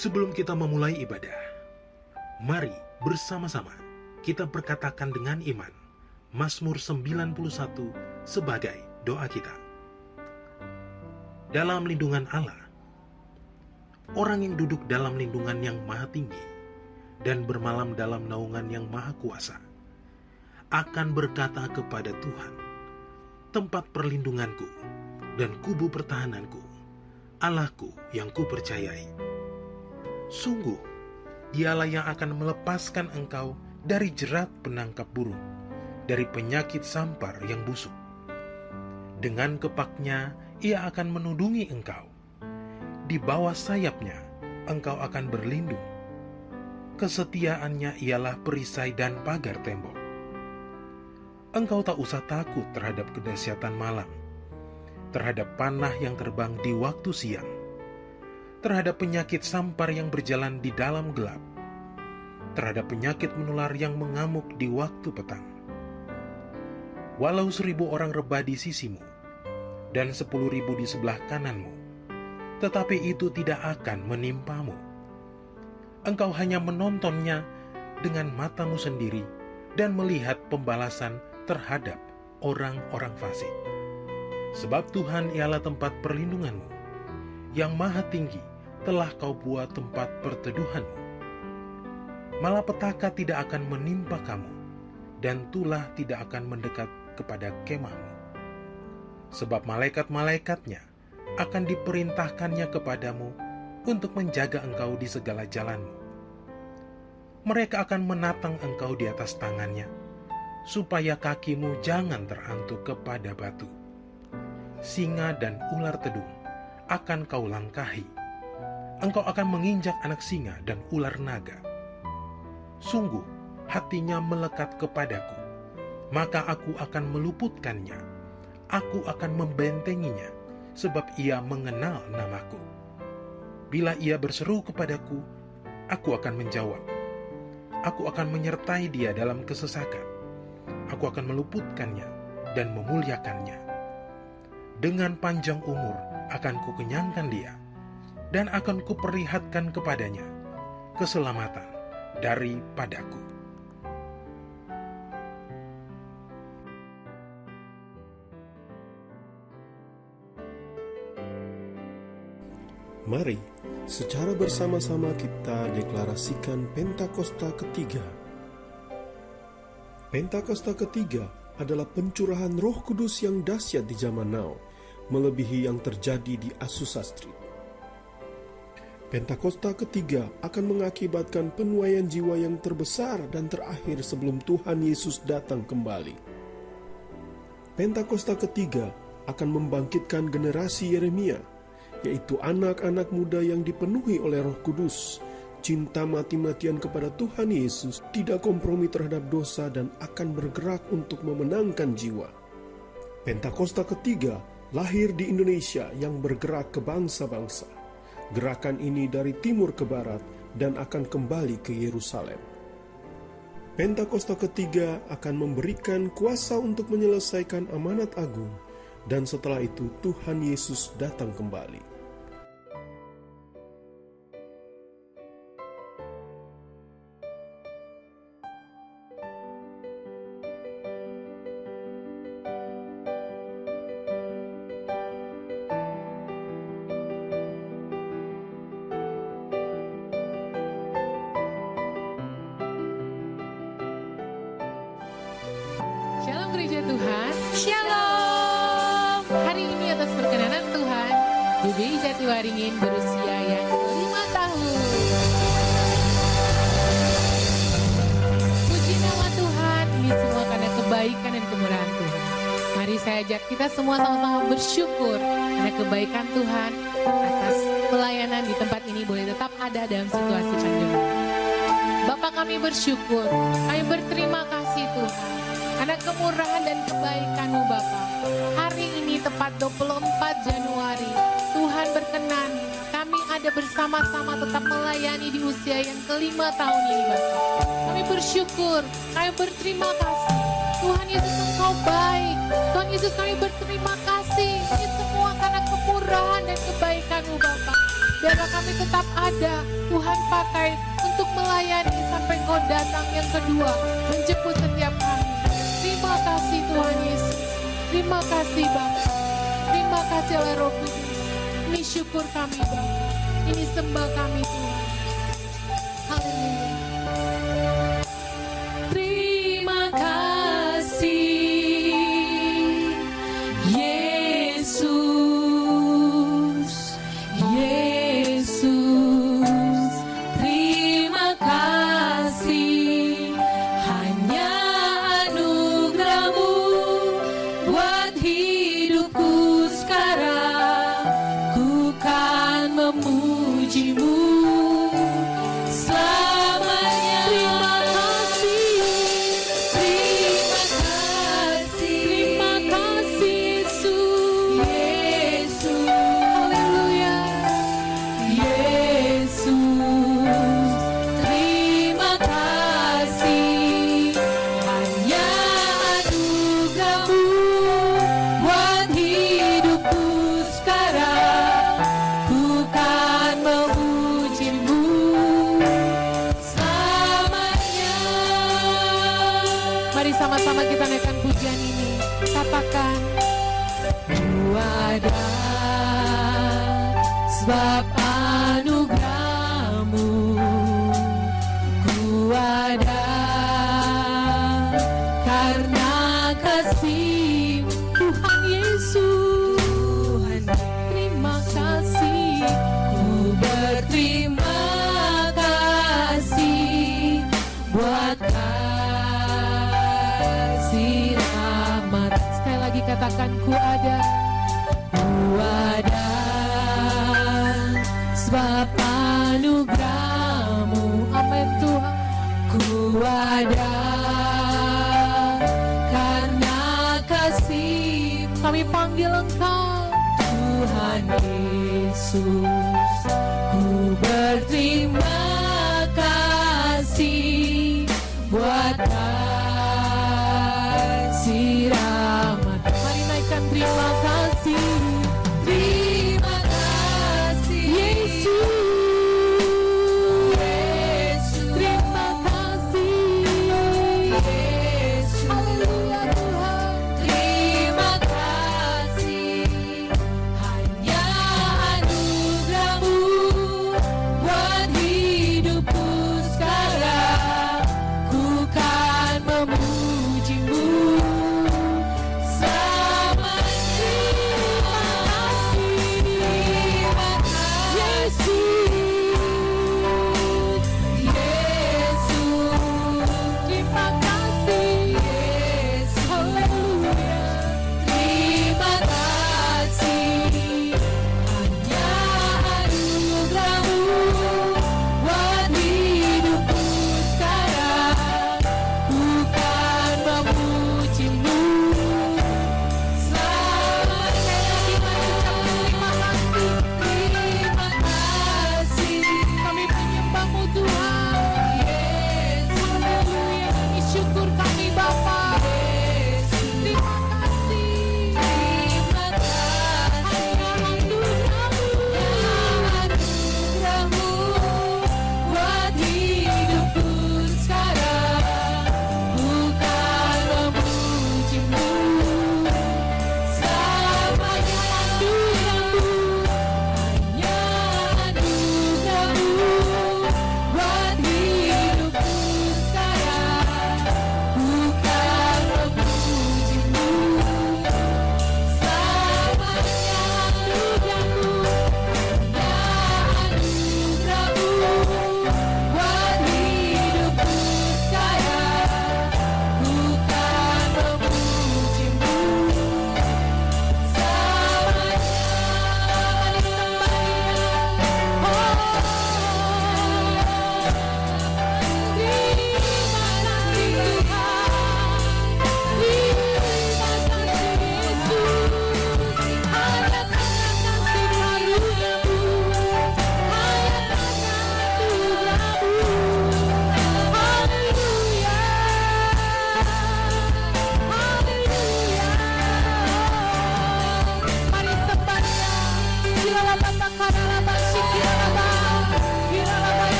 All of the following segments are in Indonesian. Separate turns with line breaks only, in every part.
Sebelum kita memulai ibadah, mari bersama-sama kita perkatakan dengan iman Mazmur 91 sebagai doa kita. Dalam lindungan Allah, orang yang duduk dalam lindungan yang maha tinggi dan bermalam dalam naungan yang maha kuasa akan berkata kepada Tuhan, tempat perlindunganku dan kubu pertahananku, Allahku yang kupercayai. Sungguh, Dialah yang akan melepaskan engkau dari jerat penangkap burung, dari penyakit sampar yang busuk. Dengan kepaknya Ia akan menudungi engkau. Di bawah sayapnya engkau akan berlindung. Kesetiaannya ialah perisai dan pagar tembok. Engkau tak usah takut terhadap kedahsyatan malam, terhadap panah yang terbang di waktu siang, terhadap penyakit sampar yang berjalan di dalam gelap, terhadap penyakit menular yang mengamuk di waktu petang. Walau 1.000 orang rebah di sisimu, dan 10.000 di sebelah kananmu, tetapi itu tidak akan menimpamu. Engkau hanya menontonnya dengan matamu sendiri dan melihat pembalasan terhadap orang-orang fasik. Sebab Tuhan ialah tempat perlindunganmu, yang maha tinggi telah kau buat tempat perteduhanmu. Malapetaka tidak akan menimpa kamu, dan tulah tidak akan mendekat kepada kemahmu. Sebab malaikat-malaikatnya akan diperintahkannya kepadamu untuk menjaga engkau di segala jalanmu. Mereka akan menatang engkau di atas tangannya, supaya kakimu jangan terantuk kepada batu. Singa dan ular tedung akan kau langkahi. Engkau akan menginjak anak singa dan ular naga. Sungguh, hatinya melekat kepadaku, maka aku akan meluputkannya. Aku akan membentenginya, sebab ia mengenal namaku. Bila ia berseru kepadaku, aku akan menjawab. Aku akan menyertai dia dalam kesesakan. Aku akan meluputkannya dan memuliakannya. Dengan panjang umur akan kukenyangkan dia, dan akan kuperlihatkan kepadanya keselamatan daripadaku.
Mari, secara bersama-sama kita deklarasikan Pentakosta ketiga. Pentakosta ketiga adalah pencurahan Roh Kudus yang dahsyat di zaman now, melebihi yang terjadi di Azusa Street. Pentakosta ketiga akan mengakibatkan penuaian jiwa yang terbesar dan terakhir sebelum Tuhan Yesus datang kembali. Pentakosta ketiga akan membangkitkan generasi Yeremia, yaitu anak-anak muda yang dipenuhi oleh Roh Kudus, cinta mati-matian kepada Tuhan Yesus, tidak kompromi terhadap dosa dan akan bergerak untuk memenangkan jiwa. Pentakosta ketiga lahir di Indonesia yang bergerak ke bangsa-bangsa. Gerakan ini dari timur ke barat dan akan kembali ke Yerusalem. Pentakosta ketiga akan memberikan kuasa untuk menyelesaikan amanat agung, dan setelah itu Tuhan Yesus datang kembali.
Shalom gereja Tuhan, Shalom. Hari ini atas perkenanan Tuhan, GBI Jatiwaringin berusia yang 5 tahun. Puji nama Tuhan, ini semua karena kebaikan dan kemurahan Tuhan. Mari saya ajak kita semua sama-sama bersyukur karena kebaikan Tuhan atas pelayanan di tempat ini boleh tetap ada dalam situasi pandemi. Bapak, kami bersyukur, kami berterima kasih Tuhan karena kemurahan dan kebaikan-Mu Bapa. Hari ini tepat 24 Januari, Tuhan berkenan kami ada bersama-sama tetap melayani di usia yang ke-5 tahun ini Bapa. Kami bersyukur, kami berterima kasih. Tuhan Yesus Engkau baik. Tuhan Yesus kami berterima kasih. Ini semua karena kemurahan dan kebaikan-Mu Bapa. Biarlah kami tetap ada, Tuhan pakai untuk melayani sampai Engkau datang yang kedua, menjemput setiap kami. Terima kasih Tuhan Yesus. Terima kasih Bapa. Terima kasih oleh Roh Kudus. Ini syukur kami Bapa. Ini sembah kami Tuhan. Haleluya. Terima kasih Yesus. Yesus. Terima kasih. Hanya anugerah-Mu buat hidupku sekarang. Ku kan memuji-Mu selamanya. Terima kasih. Terima kasih. Terima kasih Yesus. Yesus. Haleluya. Yesus. Terima kasih. Hanya anugerah-Mu buat hidupku sekarang. Ku kan memuji-Mu selamanya. Mari sama-sama kita naikkan pujian ini. Katakan, ku ada sebab anugerah-Mu. Ku ada karena kasih Tuhan Yesus. Tuhan, terima kasih. Ku berterima kasih buat kasih rahmat. Sekali lagi katakan, ku ada. Ku ada sebab anugerah-Mu. Amin Tuhan. Ku ada karena kasih. Kami panggil Engkau Tuhan Yesus. Ku berterima kasih buat kasih rahmat. Mari naikkan terima kasih. Terima kasih Yesus. Yesus. Terima kasih Yesus. Haleluya Tuhan. Terima kasih. Hanya anugerah-Mu buat hidup.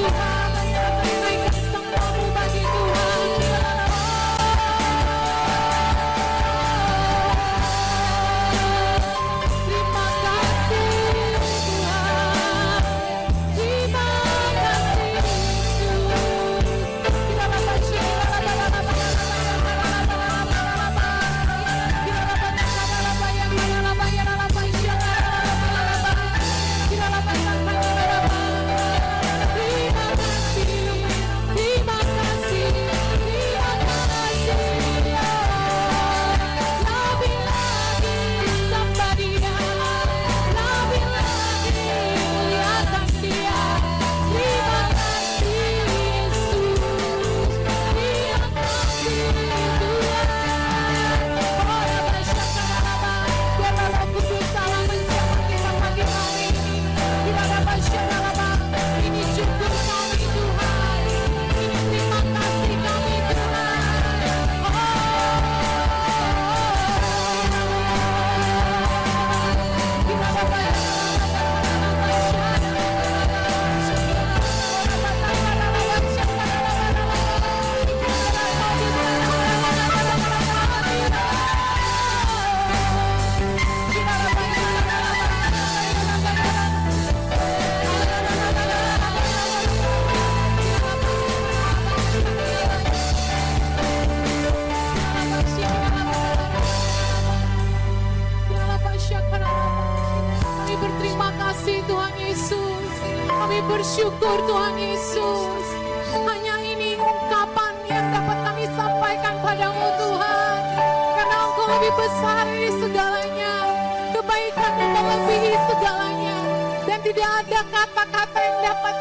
Tuhan. Naikkan semuamu bagi Tuhan. Terima kasih Tuhan. Terima kasih Yesus. Kita dapat bersyukur Tuhan Yesus. Hanya ini ungkapan yang dapat kami sampaikan padamu Tuhan. Karena Engkau lebih besar dari segalanya. Kebaikan-Mu melebihi segalanya. Dan tidak ada kata-kata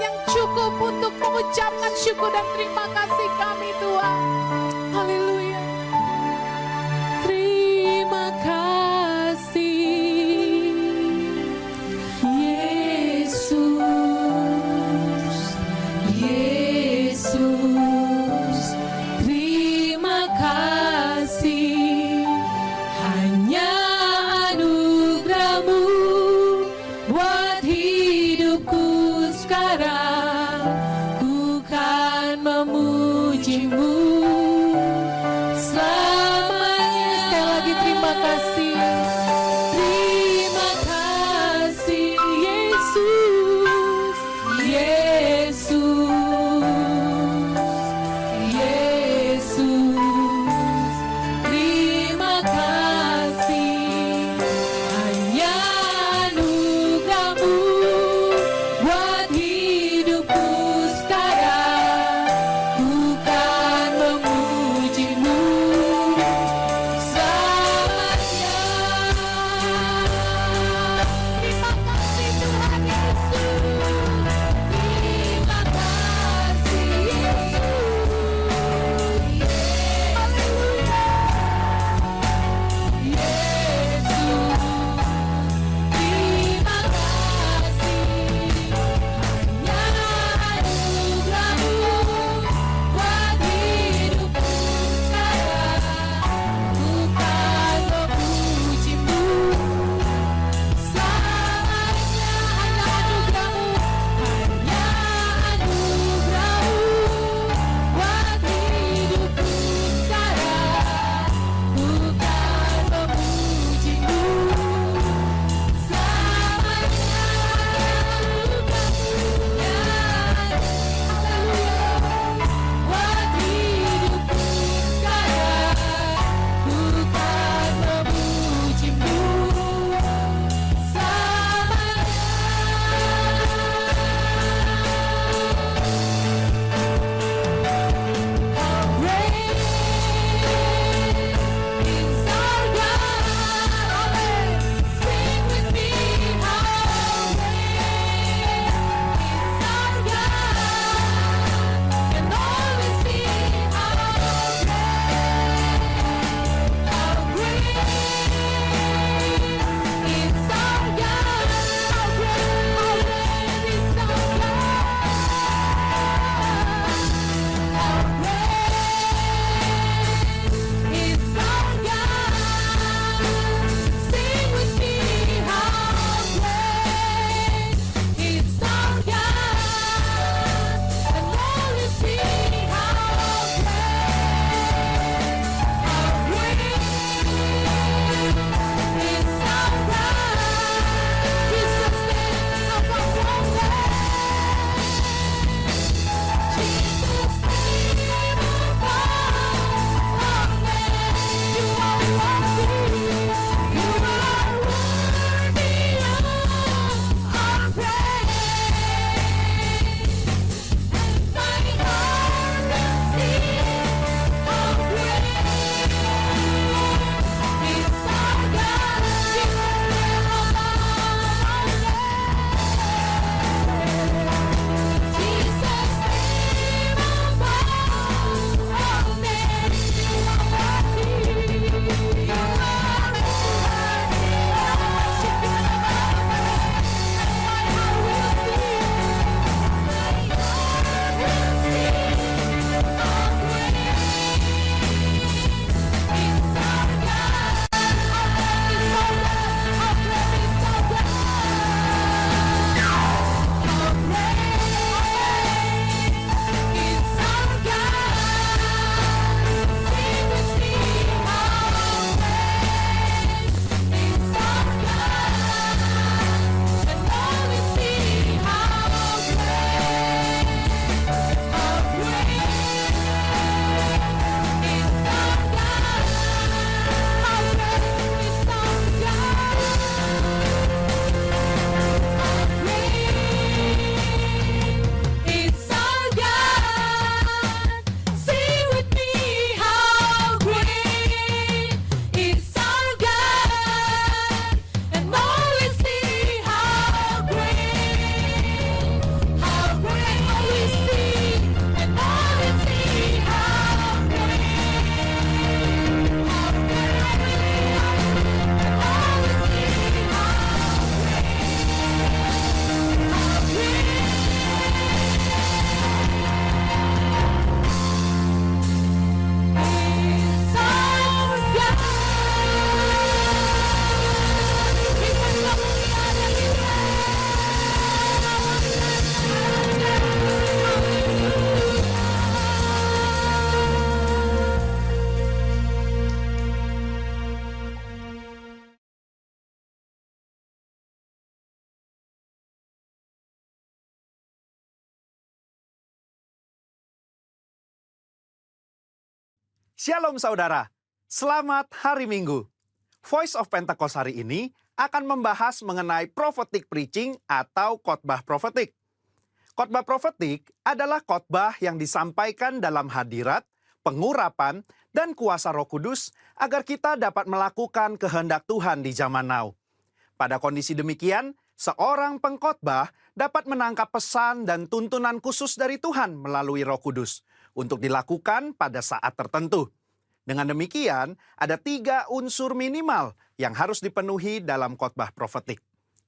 yang cukup untuk mengucapkan syukur dan terima kasih kami Tuhan. Haleluya. Terima kasih Yesus. Yesus, terima kasih. Hanya anugerah-Mu buat hidupku sekarang. Ku kan memuji-Mu selamanya. Sekali lagi terima kasih. Terima kasih Yesus. Yesus. Selamanya.
Shalom saudara, selamat hari Minggu. Voice of Pentecost hari ini akan membahas mengenai prophetic preaching atau khotbah profetik. Khotbah profetik adalah khotbah yang disampaikan dalam hadirat, pengurapan, dan kuasa Roh Kudus agar kita dapat melakukan kehendak Tuhan di zaman now. Pada kondisi demikian, seorang pengkhotbah dapat menangkap pesan dan tuntunan khusus dari Tuhan melalui Roh Kudus untuk dilakukan pada saat tertentu. Dengan demikian, ada 3 unsur minimal yang harus dipenuhi dalam khotbah profetik.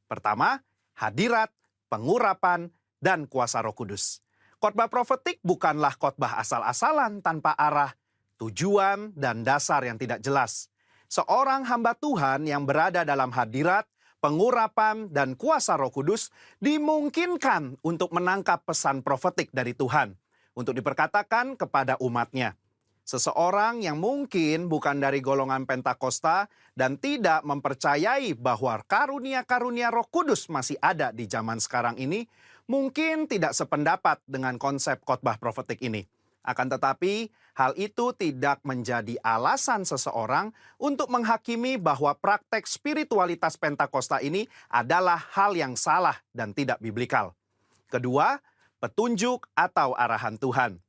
Pertama, hadirat, pengurapan, dan kuasa Roh Kudus. Khotbah profetik bukanlah khotbah asal-asalan tanpa arah, tujuan, dan dasar yang tidak jelas. Seorang hamba Tuhan yang berada dalam hadirat, pengurapan, dan kuasa Roh Kudus dimungkinkan untuk menangkap pesan profetik dari Tuhan untuk diperkatakan kepada umatnya. Seseorang yang mungkin bukan dari golongan Pentakosta dan tidak mempercayai bahwa karunia-karunia Roh Kudus masih ada di zaman sekarang ini, mungkin tidak sependapat dengan konsep khotbah profetik ini. Akan tetapi, hal itu tidak menjadi alasan seseorang untuk menghakimi bahwa praktek spiritualitas Pentakosta ini adalah hal yang salah dan tidak biblikal. Kedua, petunjuk atau arahan Tuhan.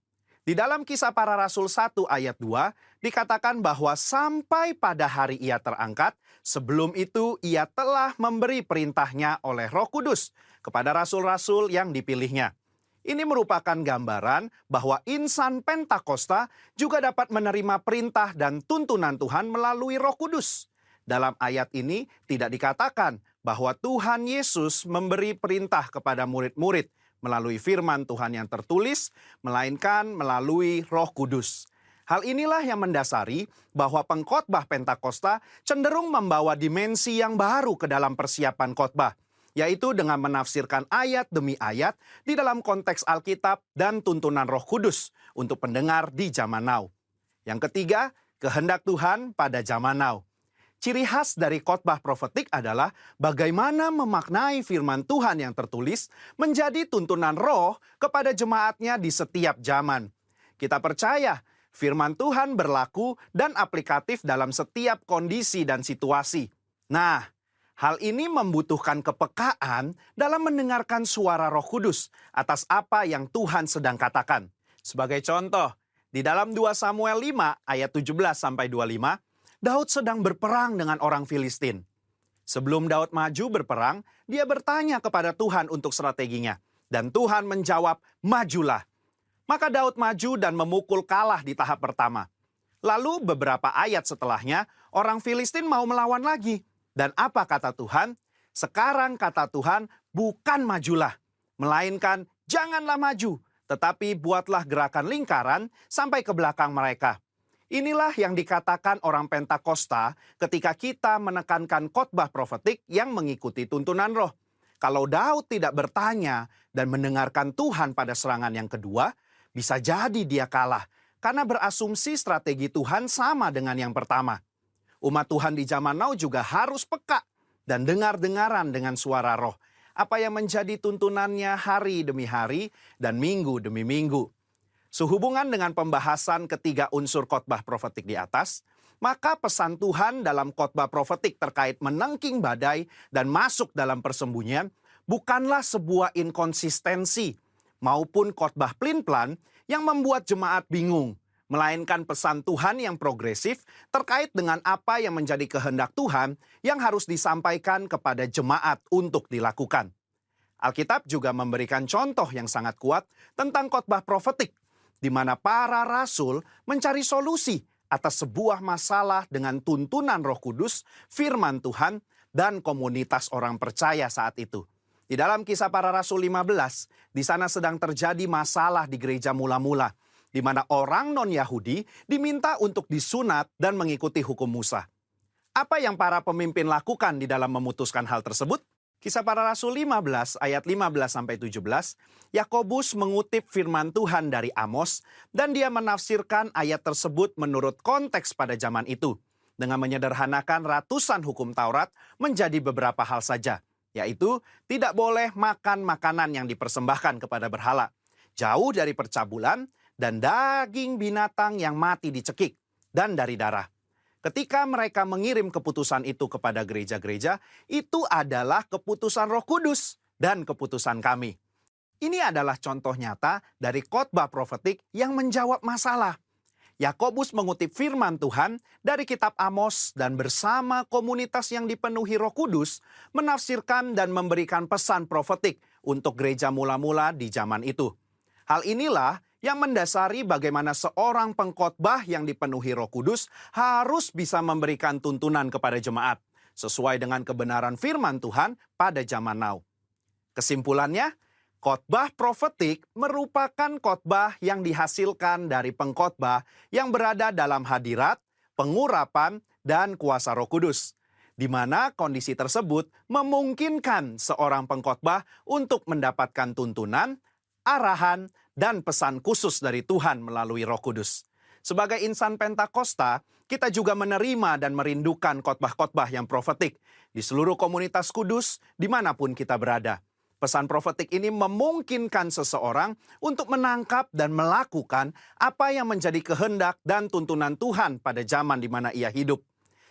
Di dalam Kisah Para Rasul 1 ayat 2, dikatakan bahwa sampai pada hari ia terangkat, sebelum itu ia telah memberi perintahnya oleh Roh Kudus kepada rasul-rasul yang dipilihnya. Ini merupakan gambaran bahwa insan Pentakosta juga dapat menerima perintah dan tuntunan Tuhan melalui Roh Kudus. Dalam ayat ini tidak dikatakan bahwa Tuhan Yesus memberi perintah kepada murid-murid melalui firman Tuhan yang tertulis, melainkan melalui Roh Kudus. Hal inilah yang mendasari bahwa pengkhotbah Pentakosta cenderung membawa dimensi yang baru ke dalam persiapan khotbah, yaitu dengan menafsirkan ayat demi ayat di dalam konteks Alkitab dan tuntunan Roh Kudus untuk pendengar di zaman now. Yang ketiga, kehendak Tuhan pada zaman now. Ciri khas dari khotbah profetik adalah bagaimana memaknai firman Tuhan yang tertulis menjadi tuntunan roh kepada jemaatnya di setiap zaman. Kita percaya firman Tuhan berlaku dan aplikatif dalam setiap kondisi dan situasi. Nah, hal ini membutuhkan kepekaan dalam mendengarkan suara Roh Kudus atas apa yang Tuhan sedang katakan. Sebagai contoh, di dalam 2 Samuel 5 ayat 17-25, Daud sedang berperang dengan orang Filistin. Sebelum Daud maju berperang, dia bertanya kepada Tuhan untuk strateginya. Dan Tuhan menjawab, majulah. Maka Daud maju dan memukul kalah di tahap pertama. Lalu beberapa ayat setelahnya, orang Filistin mau melawan lagi. Dan apa kata Tuhan? Sekarang kata Tuhan, bukan majulah, melainkan janganlah maju, tetapi buatlah gerakan lingkaran sampai ke belakang mereka. Inilah yang dikatakan orang Pentakosta ketika kita menekankan khotbah profetik yang mengikuti tuntunan roh. Kalau Daud tidak bertanya dan mendengarkan Tuhan pada serangan yang kedua, bisa jadi dia kalah karena berasumsi strategi Tuhan sama dengan yang pertama. Umat Tuhan di zaman now juga harus peka dan dengar-dengaran dengan suara roh. Apa yang menjadi tuntunannya hari demi hari dan minggu demi minggu. Sehubungan dengan pembahasan ketiga unsur khotbah profetik di atas, maka pesan Tuhan dalam khotbah profetik terkait menengking badai dan masuk dalam persembunyian bukanlah sebuah inkonsistensi maupun khotbah plin-plan yang membuat jemaat bingung, melainkan pesan Tuhan yang progresif terkait dengan apa yang menjadi kehendak Tuhan yang harus disampaikan kepada jemaat untuk dilakukan. Alkitab juga memberikan contoh yang sangat kuat tentang khotbah profetik, di mana para rasul mencari solusi atas sebuah masalah dengan tuntunan Roh Kudus, firman Tuhan, dan komunitas orang percaya saat itu. Di dalam Kisah Para Rasul 15, di sana sedang terjadi masalah di gereja mula-mula, di mana orang non-Yahudi diminta untuk disunat dan mengikuti hukum Musa. Apa yang para pemimpin lakukan di dalam memutuskan hal tersebut? Kisah Para Rasul 15 ayat 15-17, Yakobus mengutip firman Tuhan dari Amos dan dia menafsirkan ayat tersebut menurut konteks pada zaman itu dengan menyederhanakan ratusan hukum Taurat menjadi beberapa hal saja, yaitu tidak boleh makan makanan yang dipersembahkan kepada berhala, jauh dari percabulan dan daging binatang yang mati dicekik, dan dari darah. Ketika mereka mengirim keputusan itu kepada gereja-gereja, itu adalah keputusan Roh Kudus dan keputusan kami. Ini adalah contoh nyata dari khotbah profetik yang menjawab masalah. Yakobus mengutip firman Tuhan dari kitab Amos dan bersama komunitas yang dipenuhi Roh Kudus menafsirkan dan memberikan pesan profetik untuk gereja mula-mula di zaman itu. Hal inilah yang mendasari bagaimana seorang pengkhotbah yang dipenuhi Roh Kudus harus bisa memberikan tuntunan kepada jemaat sesuai dengan kebenaran firman Tuhan pada zaman now. Kesimpulannya, khotbah profetik merupakan khotbah yang dihasilkan dari pengkhotbah yang berada dalam hadirat, pengurapan, dan kuasa Roh Kudus, di mana kondisi tersebut memungkinkan seorang pengkhotbah untuk mendapatkan tuntunan, arahan, dan pesan khusus dari Tuhan melalui Roh Kudus. Sebagai insan Pentakosta, kita juga menerima dan merindukan khotbah-khotbah yang profetik di seluruh komunitas kudus dimanapun kita berada. Pesan profetik ini memungkinkan seseorang untuk menangkap dan melakukan apa yang menjadi kehendak dan tuntunan Tuhan pada zaman di mana ia hidup.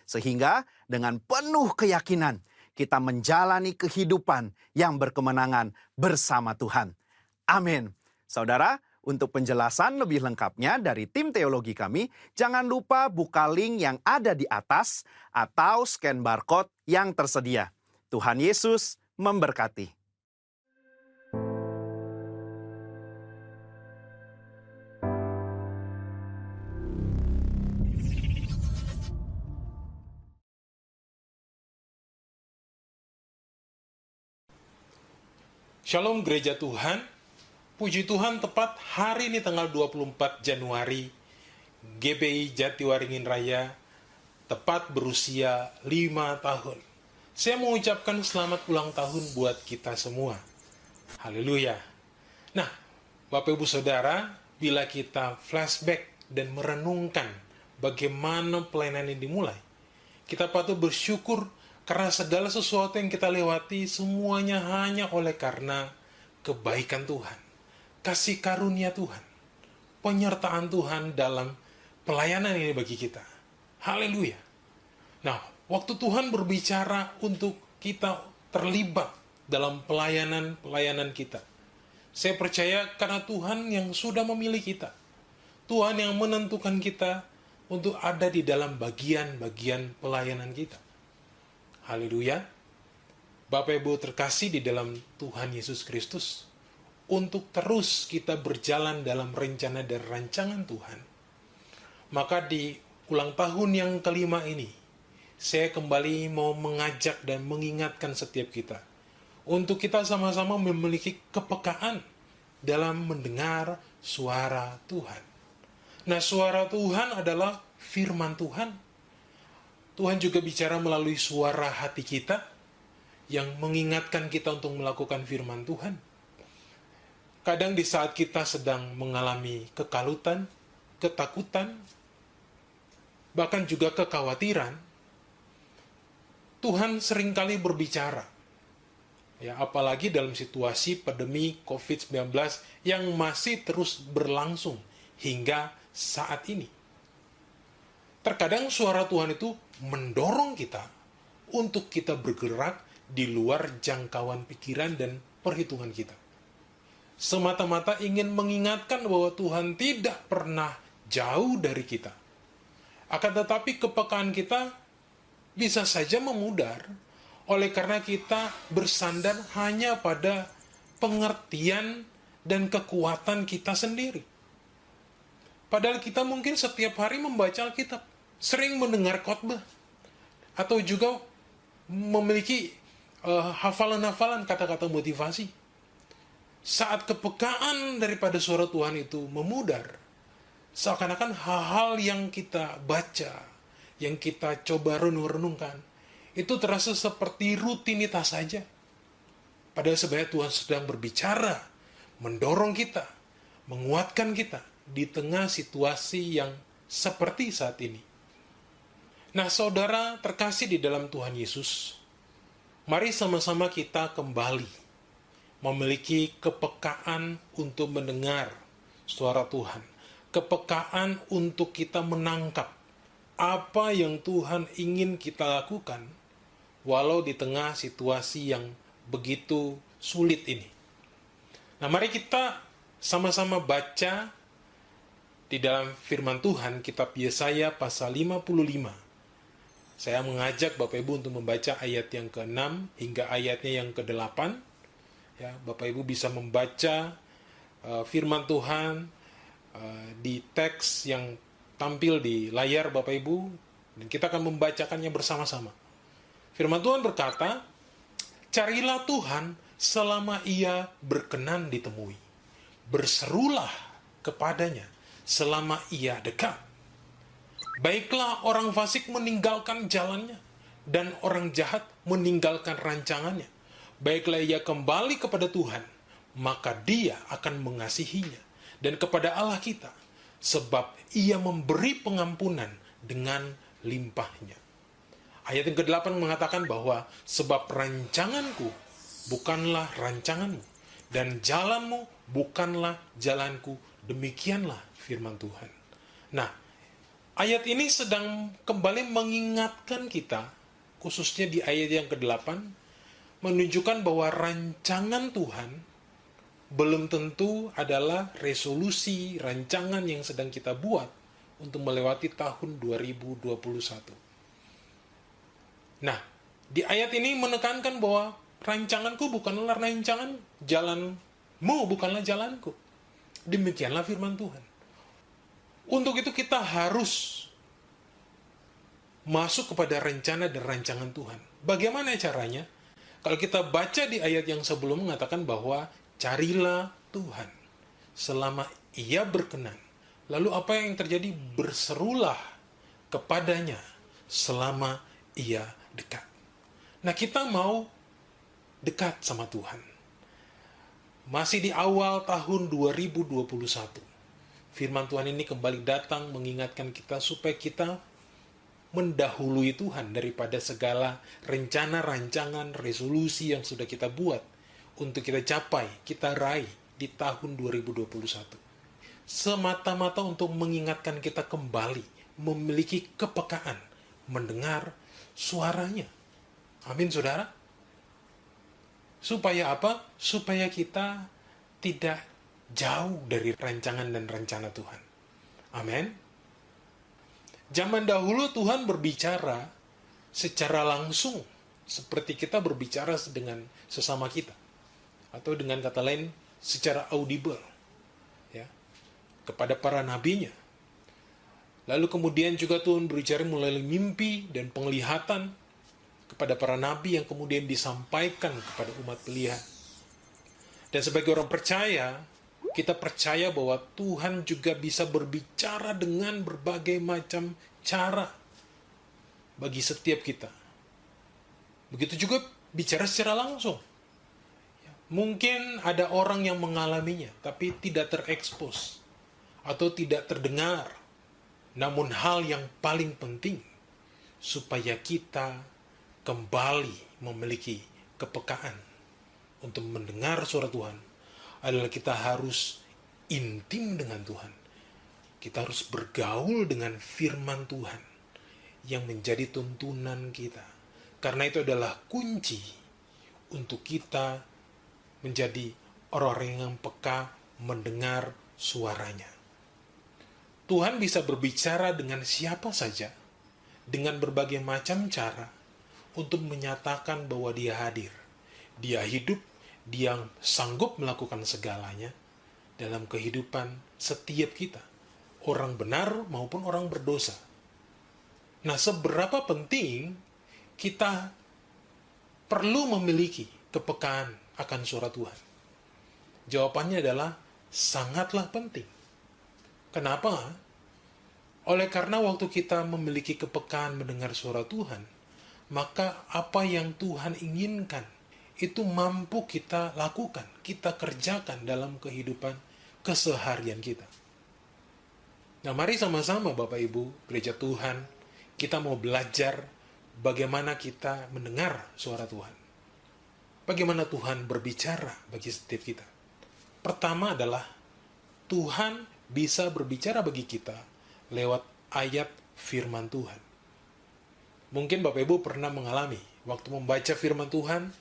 Sehingga dengan penuh keyakinan kita menjalani kehidupan yang berkemenangan bersama Tuhan. Amin. Saudara, untuk penjelasan lebih lengkapnya dari tim teologi kami, jangan lupa buka link yang ada di atas atau scan barcode yang tersedia. Tuhan Yesus memberkati.
Shalom Gereja Tuhan. Puji Tuhan, tepat hari ini tanggal 24 Januari, GBI Jatiwaringin Raya tepat berusia 5 tahun. Saya mengucapkan selamat ulang tahun buat kita semua. Haleluya. Nah, Bapak Ibu Saudara, bila kita flashback dan merenungkan bagaimana pelayanan ini dimulai, kita patut bersyukur karena segala sesuatu yang kita lewati semuanya hanya oleh karena kebaikan Tuhan, kasih karunia Tuhan, penyertaan Tuhan dalam pelayanan ini bagi kita. Haleluya. Nah, waktu Tuhan berbicara untuk kita terlibat dalam pelayanan kita, saya percaya karena Tuhan yang sudah memilih kita. Tuhan yang menentukan kita untuk ada di dalam bagian-bagian pelayanan kita. Haleluya. Bapak Ibu terkasih di dalam Tuhan Yesus Kristus, untuk terus kita berjalan dalam rencana dan rancangan Tuhan. Maka di ulang tahun yang kelima ini, saya kembali mau mengajak dan mengingatkan setiap kita, untuk kita sama-sama memiliki kepekaan dalam mendengar suara Tuhan. Nah, suara Tuhan adalah firman Tuhan. Tuhan juga bicara melalui suara hati kita, yang mengingatkan kita untuk melakukan firman Tuhan. Kadang di saat kita sedang mengalami kekalutan, ketakutan, bahkan juga kekhawatiran, Tuhan seringkali berbicara. Ya, apalagi dalam situasi pandemi COVID-19 yang masih terus berlangsung hingga saat ini. Terkadang suara Tuhan itu mendorong kita untuk kita bergerak di luar jangkauan pikiran dan perhitungan kita. Semata-mata ingin mengingatkan bahwa Tuhan tidak pernah jauh dari kita. Akan tetapi kepekaan kita bisa saja memudar oleh karena kita bersandar hanya pada pengertian dan kekuatan kita sendiri. Padahal kita mungkin setiap hari membaca Alkitab, sering mendengar khotbah, atau juga memiliki hafalan-hafalan kata-kata motivasi. Saat kepekaan daripada suara Tuhan itu memudar, seakan-akan hal-hal yang kita baca, yang kita coba renung-renungkan, itu terasa seperti rutinitas saja. Padahal sebenarnya Tuhan sedang berbicara, mendorong kita, menguatkan kita di tengah situasi yang seperti saat ini. Nah, saudara terkasih di dalam Tuhan Yesus, mari sama-sama kita kembali memiliki kepekaan untuk mendengar suara Tuhan, kepekaan untuk kita menangkap apa yang Tuhan ingin kita lakukan walau di tengah situasi yang begitu sulit ini. Nah, mari kita sama-sama baca di dalam firman Tuhan, kitab Yesaya pasal 55. Saya mengajak Bapak Ibu untuk membaca ayat yang ke-6 hingga ayatnya yang ke-8. Ya, Bapak Ibu bisa membaca firman Tuhan di teks yang tampil di layar Bapak Ibu, dan kita akan membacakannya bersama-sama. Firman Tuhan berkata, "Carilah Tuhan selama ia berkenan ditemui. Berserulah kepadanya selama ia dekat. Baiklah orang fasik meninggalkan jalannya, dan orang jahat meninggalkan rancangannya. Baiklah ia kembali kepada Tuhan, maka Dia akan mengasihinya, dan kepada Allah kita, sebab Ia memberi pengampunan dengan limpahnya." Ayat yang ke-8 mengatakan bahwa sebab rancanganku bukanlah rancanganmu, dan jalanmu bukanlah jalanku. Demikianlah firman Tuhan. Nah, ayat ini sedang kembali mengingatkan kita, khususnya di ayat yang ke-8, menunjukkan bahwa rancangan Tuhan belum tentu adalah resolusi rancangan yang sedang kita buat untuk melewati tahun 2021. Nah, di ayat ini menekankan bahwa rancanganku bukanlah rancangan, jalanmu bukanlah jalanku. Demikianlah firman Tuhan. Untuk itu kita harus masuk kepada rencana dan rancangan Tuhan. Bagaimana caranya? Kalau kita baca di ayat yang sebelum mengatakan bahwa carilah Tuhan selama Ia berkenan. Lalu apa yang terjadi? Berserulah kepadanya selama Ia dekat. Nah, kita mau dekat sama Tuhan. Masih di awal tahun 2021. Firman Tuhan ini kembali datang mengingatkan kita supaya kita mendahului Tuhan daripada segala rencana, rancangan, resolusi yang sudah kita buat untuk kita capai, kita raih di tahun 2021. Semata-mata untuk mengingatkan kita kembali memiliki kepekaan, mendengar suaranya. Amin, saudara. Supaya apa? Supaya kita tidak jauh dari rancangan dan rencana Tuhan. Amin. Zaman dahulu Tuhan berbicara secara langsung, seperti kita berbicara dengan sesama kita. Atau dengan kata lain, secara audible. Ya, kepada para nabinya. Lalu kemudian juga Tuhan berbicara melalui mimpi dan penglihatan kepada para nabi yang kemudian disampaikan kepada umat pilihan. Dan sebagai orang percaya, kita percaya bahwa Tuhan juga bisa berbicara dengan berbagai macam cara bagi setiap kita. Begitu juga bicara secara langsung. Mungkin ada orang yang mengalaminya, tapi tidak terekspos atau tidak terdengar. Namun hal yang paling penting, supaya kita kembali memiliki kepekaan untuk mendengar suara Tuhan, adalah kita harus intim dengan Tuhan. Kita harus bergaul dengan firman Tuhan yang menjadi tuntunan kita. Karena itu adalah kunci untuk kita menjadi orang-orang yang peka mendengar suaranya. Tuhan bisa berbicara dengan siapa saja, dengan berbagai macam cara, untuk menyatakan bahwa Dia hadir. Dia hidup, Dia sanggup melakukan segalanya dalam kehidupan setiap kita, orang benar maupun orang berdosa. Nah, seberapa penting kita perlu memiliki kepekaan akan suara Tuhan? Jawabannya adalah sangatlah penting. Kenapa? Oleh karena waktu kita memiliki kepekaan mendengar suara Tuhan, maka apa yang Tuhan inginkan itu mampu kita lakukan, kita kerjakan dalam kehidupan keseharian kita. Nah, mari sama-sama Bapak Ibu, gereja Tuhan, kita mau belajar bagaimana kita mendengar suara Tuhan. Bagaimana Tuhan berbicara bagi setiap kita. Pertama adalah Tuhan bisa berbicara bagi kita lewat ayat firman Tuhan. Mungkin Bapak Ibu pernah mengalami waktu membaca firman Tuhan,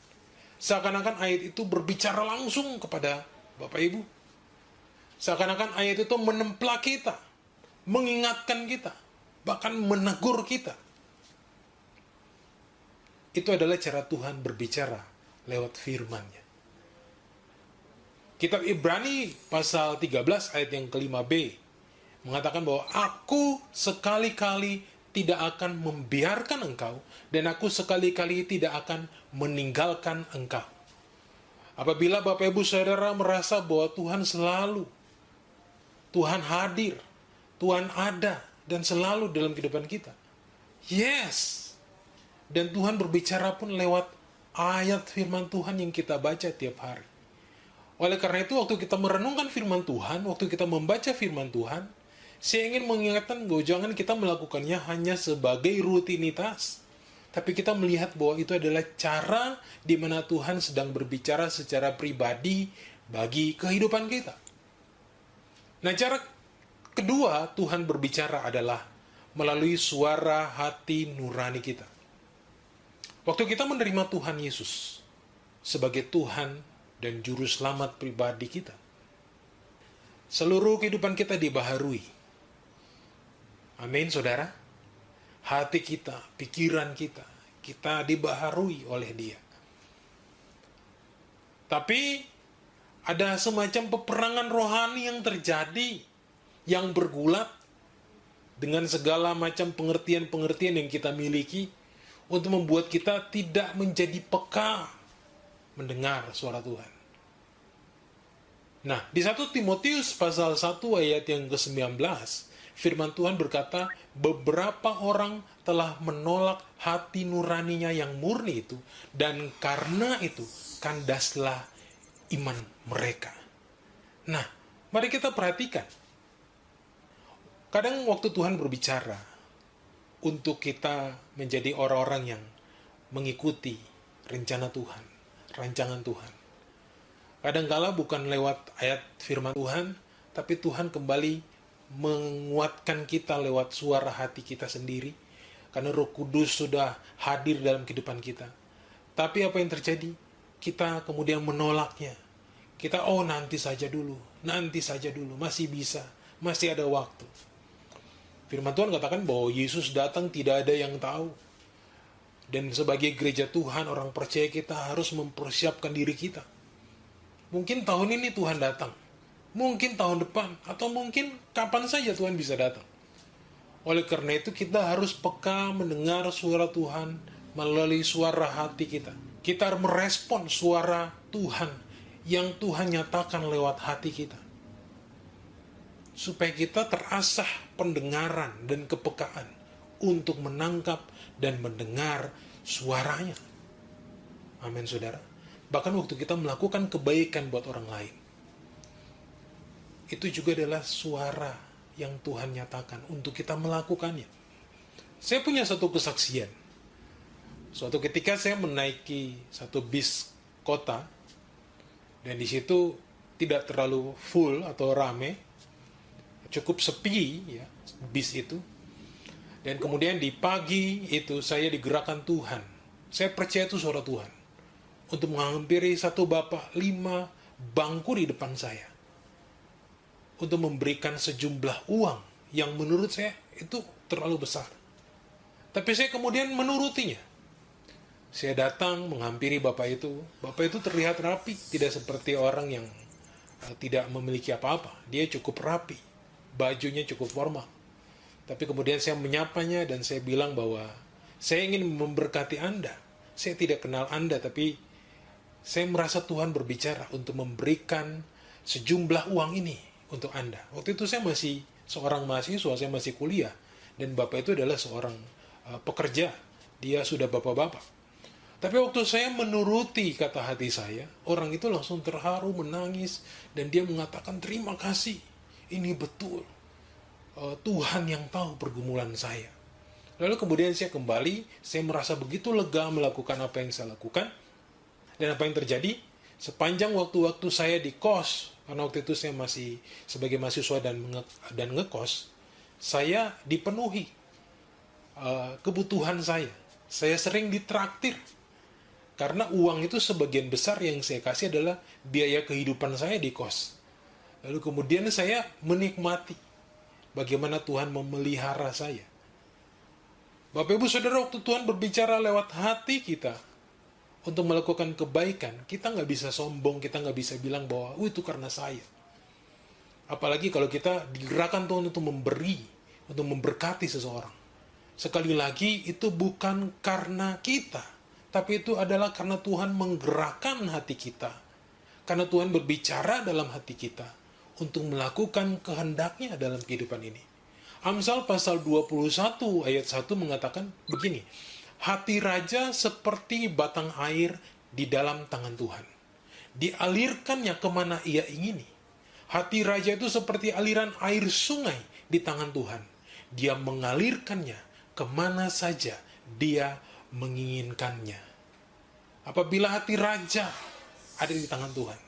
seakan-akan ayat itu berbicara langsung kepada Bapak Ibu. Seakan-akan ayat itu menemplak kita, mengingatkan kita, bahkan menegur kita. Itu adalah cara Tuhan berbicara lewat firman-Nya. Kitab Ibrani pasal 13 ayat yang ke-5b mengatakan bahwa aku sekali-kali tidak akan membiarkan engkau dan aku sekali-kali tidak akan meninggalkan engkau. Apabila Bapak Ibu Saudara merasa bahwa Tuhan hadir, Tuhan ada dan selalu dalam kehidupan kita. Yes. Dan Tuhan berbicara pun lewat ayat firman Tuhan yang kita baca tiap hari. Oleh karena itu, waktu kita merenungkan firman Tuhan, waktu kita membaca firman Tuhan, saya ingin mengingatkan bahwa jangan kita melakukannya hanya sebagai rutinitas. Tapi kita melihat bahwa itu adalah cara di mana Tuhan sedang berbicara secara pribadi bagi kehidupan kita. Nah, cara kedua Tuhan berbicara adalah melalui suara hati nurani kita. Waktu kita menerima Tuhan Yesus sebagai Tuhan dan Juru Selamat pribadi kita, seluruh kehidupan kita dibaharui. Amin, saudara. Hati kita, pikiran kita dibaharui oleh Dia. Tapi ada semacam peperangan rohani yang terjadi, yang bergulat dengan segala macam pengertian-pengertian yang kita miliki untuk membuat kita tidak menjadi peka mendengar suara Tuhan. Nah, di 1 Timotius pasal 1 ayat yang ke-19, firman Tuhan berkata, beberapa orang telah menolak hati nuraninya yang murni itu, dan karena itu kandaslah iman mereka. Nah, mari kita perhatikan. Kadang waktu Tuhan berbicara untuk kita menjadi orang-orang yang mengikuti rencana Tuhan, rancangan Tuhan. Kadangkala bukan lewat ayat firman Tuhan, tapi Tuhan kembali menguatkan kita lewat suara hati kita sendiri, karena Roh Kudus sudah hadir dalam kehidupan kita. Tapi apa yang terjadi? Kita kemudian menolaknya. Kita, nanti saja dulu, masih bisa, masih ada waktu. Firman Tuhan katakan bahwa Yesus datang tidak ada yang tahu. Dan sebagai gereja Tuhan, orang percaya kita harus mempersiapkan diri kita. Mungkin tahun ini Tuhan datang. Mungkin tahun depan. Atau mungkin kapan saja Tuhan bisa datang. Oleh karena itu kita harus peka mendengar suara Tuhan melalui suara hati kita. Kita merespon suara Tuhan yang Tuhan nyatakan lewat hati kita. Supaya kita terasah pendengaran dan kepekaan untuk menangkap dan mendengar suaranya. Amin, saudara. Bahkan waktu kita melakukan kebaikan buat orang lain, itu juga adalah suara yang Tuhan nyatakan untuk kita melakukannya. Saya punya satu kesaksian. Suatu ketika saya menaiki satu bis kota, dan di situ tidak terlalu full atau rame, cukup sepi ya bis itu. Dan kemudian di pagi itu saya digerakkan Tuhan. Saya percaya itu suara Tuhan. Untuk menghampiri satu bapak 5 bangku di depan saya. Untuk memberikan sejumlah uang yang menurut saya itu terlalu besar. Tapi saya kemudian menurutinya. Saya datang menghampiri bapak itu. Bapak itu terlihat rapi. Tidak seperti orang yang tidak memiliki apa-apa. Dia cukup rapi. Bajunya cukup formal. Tapi kemudian saya menyapanya dan saya bilang bahwa saya ingin memberkati Anda. Saya tidak kenal Anda, tapi saya merasa Tuhan berbicara untuk memberikan sejumlah uang ini untuk Anda. Waktu itu saya masih seorang mahasiswa, saya masih kuliah. Dan Bapak itu adalah seorang pekerja. Dia sudah bapak-bapak. Tapi waktu saya menuruti kata hati saya, orang itu langsung terharu, menangis. Dan dia mengatakan, terima kasih, ini betul. Tuhan yang tahu pergumulan saya. Lalu kemudian saya kembali, saya merasa begitu lega melakukan apa yang saya lakukan. Dan apa yang terjadi? Sepanjang waktu-waktu saya di kos, karena waktu itu saya masih sebagai mahasiswa dan ngekos, saya dipenuhi kebutuhan saya. Saya sering ditraktir. Karena uang itu sebagian besar yang saya kasih adalah biaya kehidupan saya di kos. Lalu kemudian saya menikmati bagaimana Tuhan memelihara saya. Bapak Ibu Saudara, waktu Tuhan berbicara lewat hati kita untuk melakukan kebaikan, kita nggak bisa sombong, kita nggak bisa bilang bahwa itu karena saya. Apalagi kalau kita digerakkan Tuhan untuk memberi, untuk memberkati seseorang. Sekali lagi, itu bukan karena kita, tapi itu adalah karena Tuhan menggerakkan hati kita. Karena Tuhan berbicara dalam hati kita untuk melakukan kehendaknya dalam kehidupan ini. Amsal pasal 21 ayat 1 mengatakan begini, hati raja seperti batang air di dalam tangan Tuhan. Dialirkannya kemana ia ingini. Hati raja itu seperti aliran air sungai di tangan Tuhan. Dia mengalirkannya kemana saja dia menginginkannya. Apabila hati raja ada di tangan Tuhan,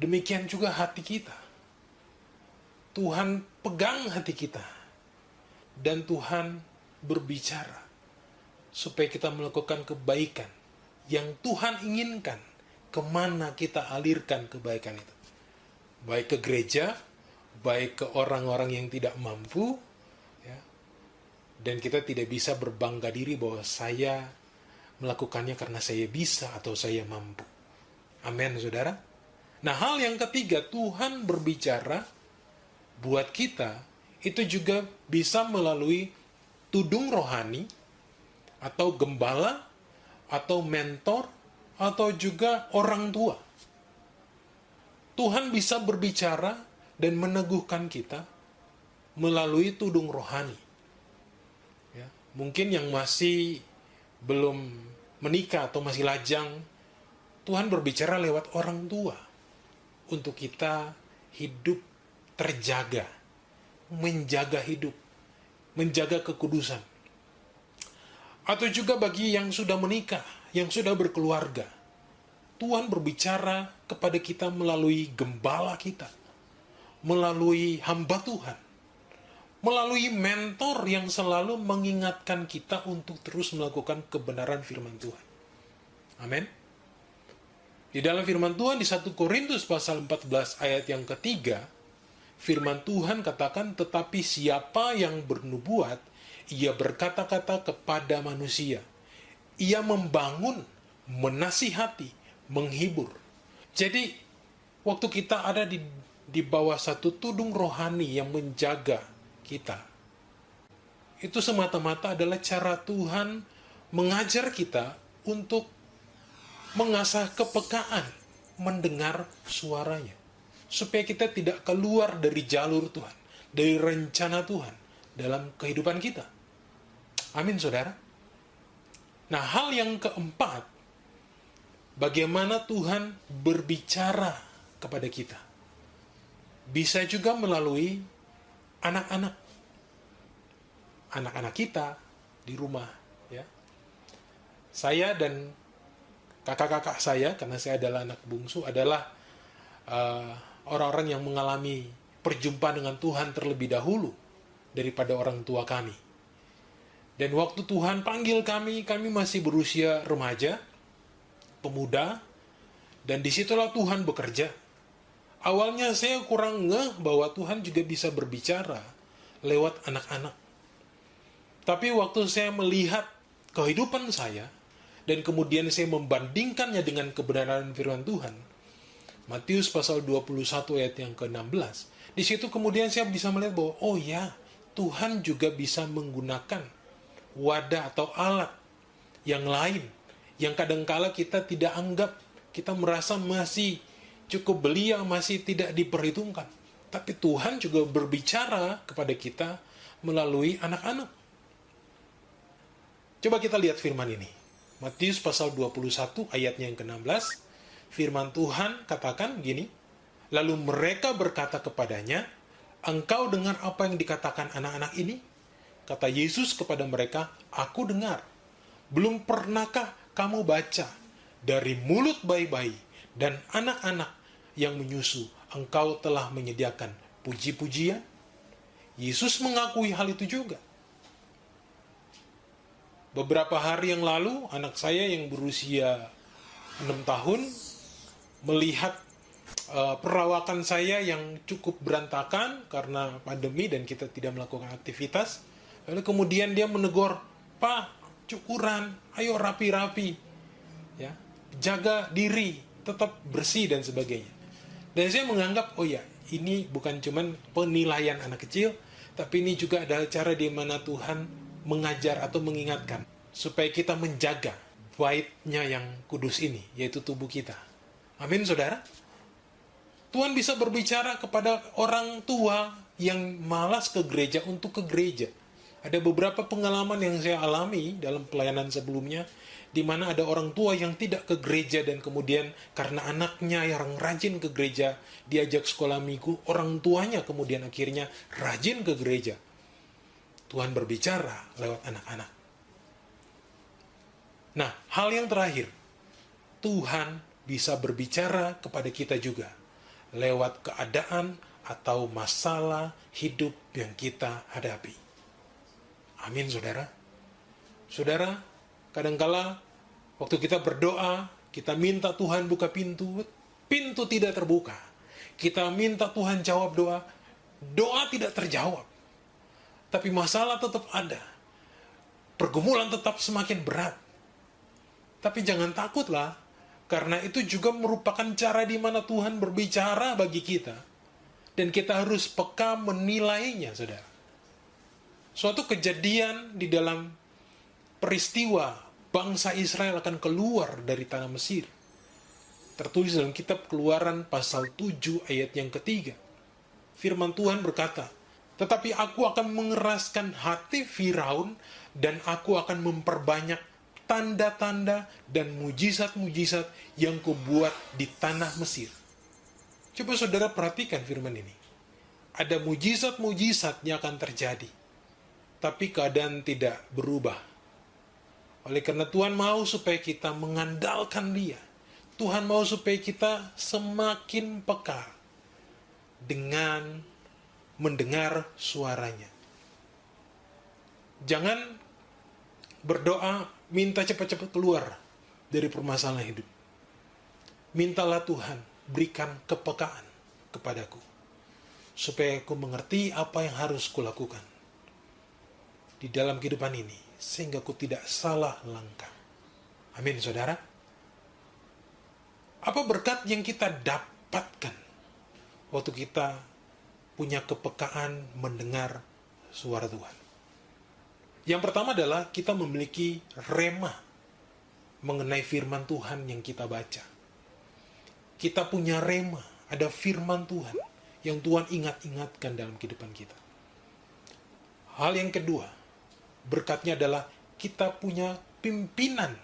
demikian juga hati kita. Tuhan pegang hati kita. Dan Tuhan berbicara supaya kita melakukan kebaikan yang Tuhan inginkan. Kemana kita alirkan kebaikan itu. Baik ke gereja, baik ke orang-orang yang tidak mampu. Ya. Dan kita tidak bisa berbangga diri bahwa saya melakukannya karena saya bisa atau saya mampu. Amin, saudara. Nah, hal yang ketiga, Tuhan berbicara buat kita, itu juga bisa melalui tudung rohani, atau gembala, atau mentor, atau juga orang tua. Tuhan bisa berbicara dan meneguhkan kita melalui tudung rohani. Ya, mungkin yang masih belum menikah atau masih lajang, Tuhan berbicara lewat orang tua untuk kita hidup terjaga, menjaga hidup, menjaga kekudusan. Atau juga bagi yang sudah menikah, yang sudah berkeluarga, Tuhan berbicara kepada kita melalui gembala kita, melalui hamba Tuhan, melalui mentor yang selalu mengingatkan kita untuk terus melakukan kebenaran firman Tuhan. Amin. Di dalam firman Tuhan di 1 Korintus pasal 14 ayat yang ketiga, firman Tuhan katakan, tetapi siapa yang bernubuat, ia berkata-kata kepada manusia. Ia membangun, menasihati, menghibur. Jadi, waktu kita ada di bawah satu tudung rohani yang menjaga kita, itu semata-mata adalah cara Tuhan mengajar kita untuk mengasah kepekaan, mendengar suaranya. Supaya kita tidak keluar dari jalur Tuhan, dari rencana Tuhan dalam kehidupan kita. Amin, saudara. Nah, hal yang keempat, bagaimana Tuhan berbicara kepada kita. Bisa juga melalui anak-anak. Anak-anak kita di rumah. Ya. Saya dan kakak-kakak saya, karena saya adalah anak bungsu, adalah orang-orang yang mengalami perjumpaan dengan Tuhan terlebih dahulu daripada orang tua kami. Dan waktu Tuhan panggil kami masih berusia remaja, pemuda, dan disitulah Tuhan bekerja. Awalnya saya kurang ngeh bahwa Tuhan juga bisa berbicara lewat anak-anak. Tapi waktu saya melihat kehidupan saya, dan kemudian saya membandingkannya dengan kebenaran firman Tuhan, Matius pasal 21 ayat yang ke-16. Di situ kemudian saya bisa melihat bahwa, oh ya, Tuhan juga bisa menggunakan wadah atau alat yang lain, yang kadangkala kita tidak anggap, kita merasa masih cukup belia, masih tidak diperhitungkan. Tapi Tuhan juga berbicara kepada kita melalui anak-anak. Coba kita lihat firman ini. Matius pasal 21 ayatnya yang ke-16. Firman Tuhan katakan gini, lalu mereka berkata kepadanya, engkau dengar apa yang dikatakan anak-anak ini? Kata Yesus kepada mereka, aku dengar. Belum pernahkah kamu baca dari mulut bayi-bayi dan anak-anak yang menyusu, engkau telah menyediakan puji-pujian? Yesus mengakui hal itu juga. Beberapa hari yang lalu, anak saya yang berusia 6 tahun melihat perawakan saya yang cukup berantakan karena pandemi dan kita tidak melakukan aktivitas. Lalu kemudian dia menegur, "Pak, cukuran, ayo rapi-rapi. Ya, jaga diri, tetap bersih dan sebagainya." Dan saya menganggap, oh ya, ini bukan cuman penilaian anak kecil, tapi ini juga adalah cara di mana Tuhan mengajar atau mengingatkan supaya kita menjaga baitnya yang kudus ini, yaitu tubuh kita. Amin, saudara. Tuhan bisa berbicara kepada orang tua yang malas ke gereja untuk ke gereja. Ada beberapa pengalaman yang saya alami dalam pelayanan sebelumnya, di mana ada orang tua yang tidak ke gereja dan kemudian karena anaknya yang rajin ke gereja, diajak sekolah minggu, orang tuanya kemudian akhirnya rajin ke gereja. Tuhan berbicara lewat anak-anak. Nah, hal yang terakhir, Tuhan bisa berbicara kepada kita juga lewat keadaan atau masalah hidup yang kita hadapi. Amin, saudara. Saudara, kadangkala waktu kita berdoa, kita minta Tuhan buka pintu, pintu tidak terbuka. Kita minta Tuhan jawab doa, doa tidak terjawab. Tapi masalah tetap ada. Pergumulan tetap semakin berat. Tapi jangan takutlah, karena itu juga merupakan cara di mana Tuhan berbicara bagi kita. Dan kita harus peka menilainya, saudara. Suatu kejadian di dalam peristiwa bangsa Israel akan keluar dari tanah Mesir. Tertulis dalam kitab Keluaran pasal 7 ayat yang ketiga. Firman Tuhan berkata, "Tetapi aku akan mengeraskan hati Firaun dan aku akan memperbanyak tanda-tanda dan mujizat-mujizat yang kubuat di tanah Mesir." Coba saudara perhatikan firman ini. Ada mujizat-mujizat yang akan terjadi. Tapi keadaan tidak berubah. Oleh karena Tuhan mau supaya kita mengandalkan Dia. Tuhan mau supaya kita semakin peka dengan mendengar suaranya. Jangan berdoa minta cepat-cepat keluar dari permasalahan hidup. Mintalah Tuhan berikan kepekaan kepadaku supaya aku mengerti apa yang harus kulakukan di dalam kehidupan ini, sehingga aku tidak salah langkah. Amin, saudara. Apa berkat yang kita dapatkan waktu kita punya kepekaan mendengar suara Tuhan? Yang pertama adalah kita memiliki rema mengenai firman Tuhan yang kita baca. Kita punya rema, ada firman Tuhan yang Tuhan ingat-ingatkan dalam kehidupan kita. Hal yang kedua, berkatnya adalah kita punya pimpinan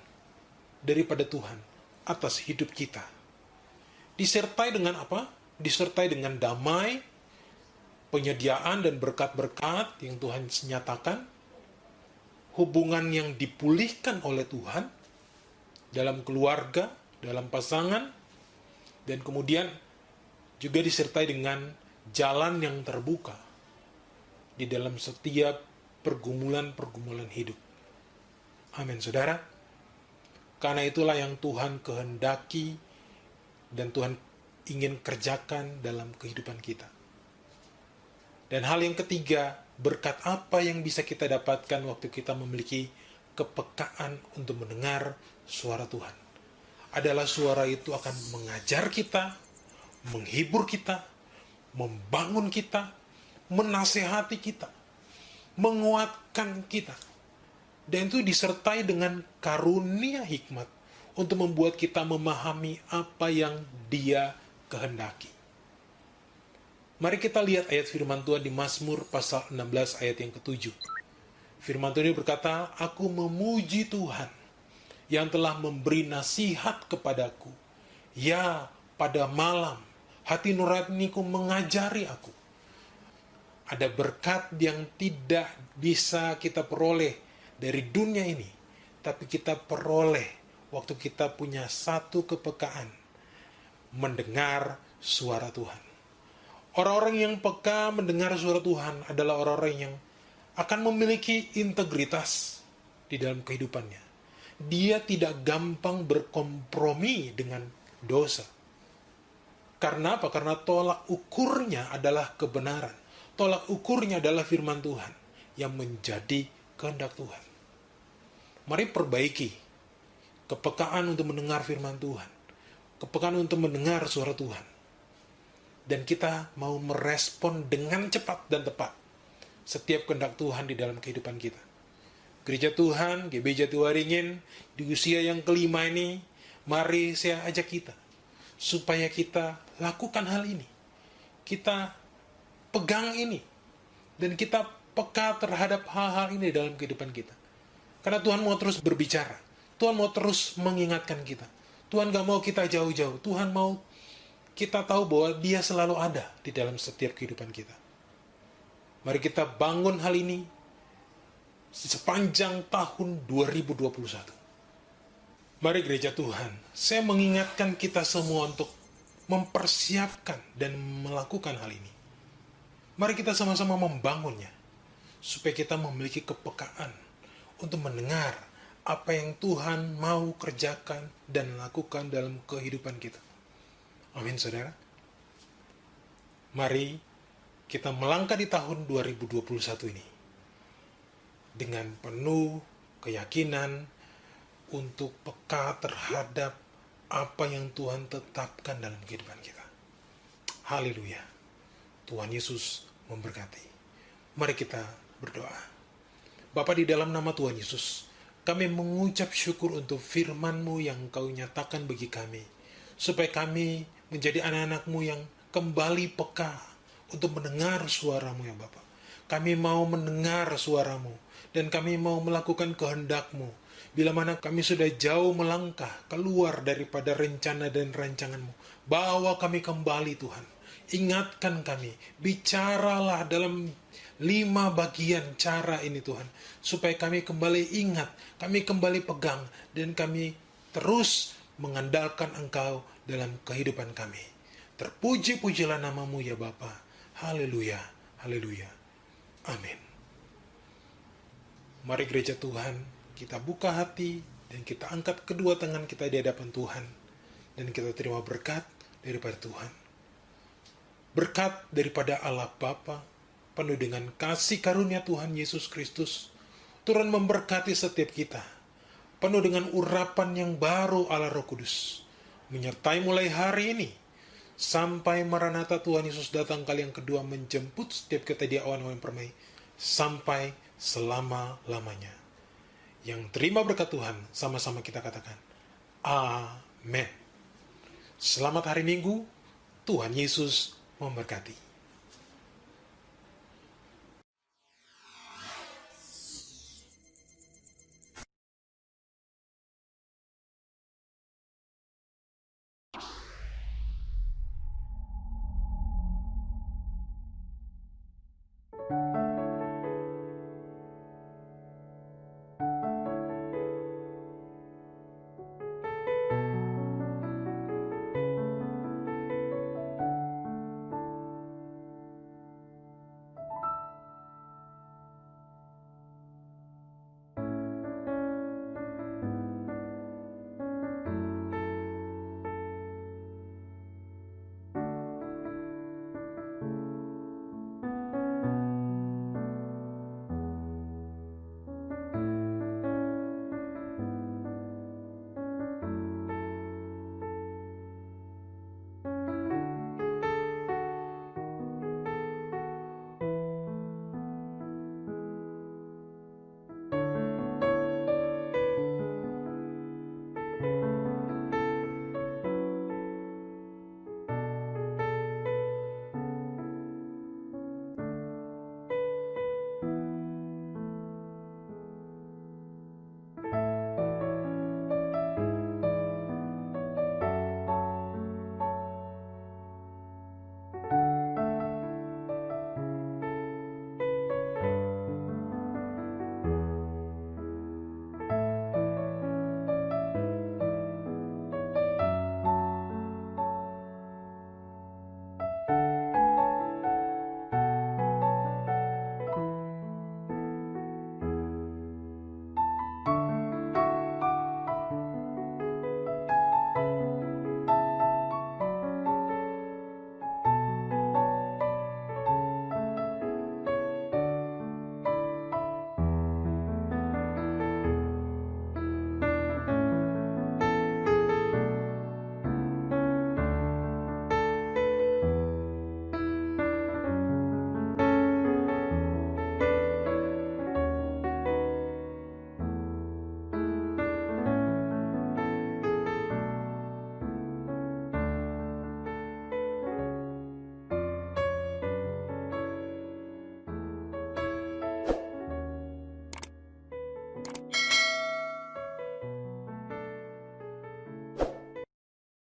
daripada Tuhan atas hidup kita. Disertai dengan apa? Disertai dengan damai, penyediaan dan berkat-berkat yang Tuhan nyatakan, hubungan yang dipulihkan oleh Tuhan dalam keluarga, dalam pasangan, dan kemudian juga disertai dengan jalan yang terbuka di dalam setiap pergumulan-pergumulan hidup. Amin, saudara. Karena itulah yang Tuhan kehendaki dan Tuhan ingin kerjakan dalam kehidupan kita. Dan hal yang ketiga, berkat apa yang bisa kita dapatkan waktu kita memiliki kepekaan untuk mendengar suara Tuhan. Adalah suara itu akan mengajar kita, menghibur kita, membangun kita, menasehati kita, menguatkan kita. Dan itu disertai dengan karunia hikmat untuk membuat kita memahami apa yang Dia kehendaki. Mari kita lihat ayat firman Tuhan di Mazmur pasal 16 ayat yang ke-7. Firman Tuhan ini berkata, "Aku memuji Tuhan yang telah memberi nasihat kepadaku. Ya, pada malam hati nuraniku mengajari aku." Ada berkat yang tidak bisa kita peroleh dari dunia ini, tapi kita peroleh waktu kita punya satu kepekaan mendengar suara Tuhan. Orang-orang yang peka mendengar suara Tuhan adalah orang-orang yang akan memiliki integritas di dalam kehidupannya. Dia tidak gampang berkompromi dengan dosa. Karena apa? Karena tolak ukurnya adalah kebenaran. Tolak ukurnya adalah firman Tuhan yang menjadi kehendak Tuhan. Mari perbaiki kepekaan untuk mendengar firman Tuhan. Kepekaan untuk mendengar suara Tuhan. Dan kita mau merespon dengan cepat dan tepat setiap kehendak Tuhan di dalam kehidupan kita. Gereja Tuhan, GBJ Jatiwaringin, di usia yang kelima ini, mari saya ajak kita, supaya kita lakukan hal ini. Kita pegang ini. Dan kita peka terhadap hal-hal ini dalam kehidupan kita. Karena Tuhan mau terus berbicara. Tuhan mau terus mengingatkan kita. Tuhan gak mau kita jauh-jauh. Tuhan mau kita tahu bahwa Dia selalu ada di dalam setiap kehidupan kita. Mari kita bangun hal ini sepanjang tahun 2021. Mari gereja Tuhan, saya mengingatkan kita semua untuk mempersiapkan dan melakukan hal ini. Mari kita sama-sama membangunnya, supaya kita memiliki kepekaan untuk mendengar apa yang Tuhan mau kerjakan dan lakukan dalam kehidupan kita. Amin, saudara. Mari kita melangkah di tahun 2021 ini dengan penuh keyakinan untuk peka terhadap apa yang Tuhan tetapkan dalam kehidupan kita. Haleluya. Tuhan Yesus memberkati. Mari kita berdoa. Bapa, di dalam nama Tuhan Yesus, kami mengucap syukur untuk firman-Mu yang Kau nyatakan bagi kami, supaya kami menjadi anak-anak-Mu yang kembali peka untuk mendengar suara-Mu ya Bapa. Kami mau mendengar suara-Mu, dan kami mau melakukan kehendak-Mu. Bila mana kami sudah jauh melangkah keluar daripada rencana dan rancangan-Mu, bawa kami kembali Tuhan. Ingatkan kami, bicaralah dalam 5 bagian cara ini Tuhan, supaya kami kembali ingat, kami kembali pegang, dan kami terus mengandalkan Engkau dalam kehidupan kami. Terpuji-pujilah nama-Mu ya Bapa. Haleluya, haleluya. Amin. Mari gereja Tuhan, kita buka hati dan kita angkat kedua tangan kita di hadapan Tuhan, dan kita terima berkat daripada Tuhan. Berkat daripada Allah Bapa, penuh dengan kasih karunia Tuhan Yesus Kristus, turun memberkati setiap kita, penuh dengan urapan yang baru Allah Roh Kudus, menyertai mulai hari ini, sampai Maranatha Tuhan Yesus datang kali yang kedua menjemput setiap kita di awan-awan permai, sampai selama-lamanya. Yang terima berkat Tuhan, sama-sama kita katakan, Amin. Selamat hari Minggu, Tuhan Yesus memberkati.